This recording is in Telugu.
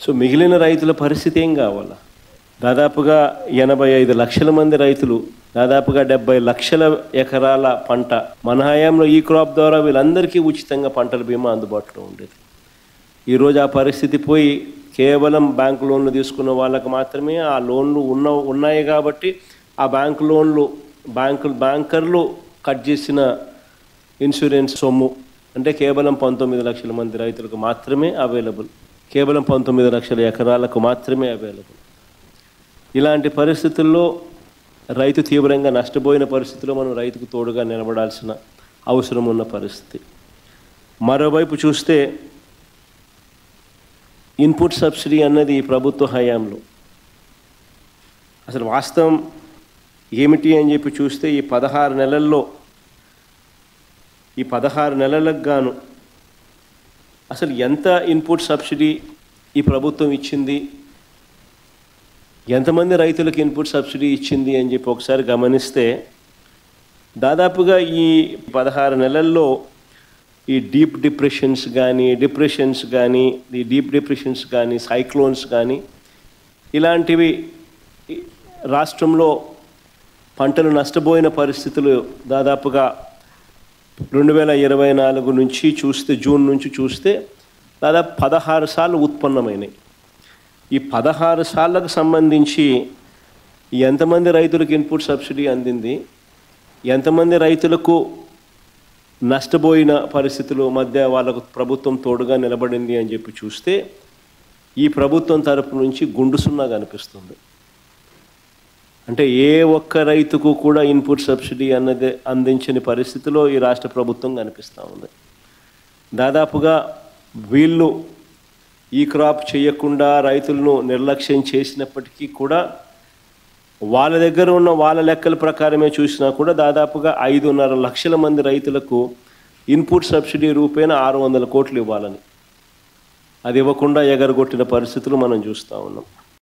సో మిగిలిన రైతుల పరిస్థితి ఏం కావాలా? దాదాపుగా 85 లక్షల మంది రైతులు, దాదాపుగా 70 లక్షల ఎకరాల పంట. మన హయాంలో ఈ క్రాప్ ద్వారా వీళ్ళందరికీ ఉచితంగా పంటల బీమా అందుబాటులో ఉండేది. ఈరోజు ఆ పరిస్థితి పోయి కేవలం బ్యాంకు లోన్లు తీసుకున్న వాళ్ళకు మాత్రమే ఆ లోన్లు ఉన్నాయి కాబట్టి ఆ బ్యాంకు లోన్లు బ్యాంకర్లు కట్ చేసిన ఇన్సూరెన్స్ సొమ్ము అంటే కేవలం 19 లక్షల మంది రైతులకు మాత్రమే అవైలబుల్, కేవలం 19 లక్షల ఎకరాలకు మాత్రమే అవైలబుల్. ఇలాంటి పరిస్థితుల్లో రైతు తీవ్రంగా నష్టపోయిన పరిస్థితిలో మనం రైతుకు తోడుగా నిలబడాల్సిన అవసరం ఉన్న పరిస్థితి. మరోవైపు చూస్తే ఇన్పుట్ సబ్సిడీ అన్నది ఈ ప్రభుత్వ హయాంలో అసలు వాస్తవం ఏమిటి అని చెప్పి చూస్తే ఈ 16 నెలల్లో ఈ 16 నెలలకు గాను అసలు ఎంత ఇన్పుట్ సబ్సిడీ ఈ ప్రభుత్వం ఇచ్చింది, ఎంతమంది రైతులకు ఇన్పుట్ సబ్సిడీ ఇచ్చింది అని చెప్పి ఒకసారి గమనిస్తే దాదాపుగా ఈ 16 నెలల్లో ఈ డీప్ డిప్రెషన్స్ కానీ సైక్లోన్స్ కానీ ఇలాంటివి రాష్ట్రంలో పంటలు నష్టపోయిన పరిస్థితులు దాదాపుగా 2024 నుంచి చూస్తే జూన్ నుంచి చూస్తే దాదాపు 16 సార్లు ఉత్పన్నమైనాయి. ఈ 16 సార్లకు సంబంధించి ఎంతమంది రైతులకు ఇన్పుట్ సబ్సిడీ అందింది, ఎంతమంది రైతులకు నష్టపోయిన పరిస్థితుల మధ్య వాళ్ళకు ప్రభుత్వం తోడుగా నిలబడింది అని చెప్పి చూస్తే ఈ ప్రభుత్వం తరపు నుంచి గుండు సున్నా కనిపిస్తుంది. అంటే ఏ ఒక్క రైతుకు కూడా ఇన్పుట్ సబ్సిడీ అన్నది అందించని పరిస్థితిలో ఈ రాష్ట్ర ప్రభుత్వం కనిపిస్తూ ఉంది. దాదాపుగా వీళ్ళు ఈ క్రాప్ చేయకుండా రైతులను నిర్లక్ష్యం చేసినప్పటికీ కూడా వాళ్ళ దగ్గర ఉన్న వాళ్ళ లెక్కల ప్రకారమే చూసినా కూడా దాదాపుగా 5.5 లక్షల మంది రైతులకు ఇన్పుట్ సబ్సిడీ రూపేణ 600 కోట్లు ఇవ్వాలని అది ఇవ్వకుండా ఎగరగొట్టిన పరిస్థితులు మనం చూస్తూ ఉన్నాం.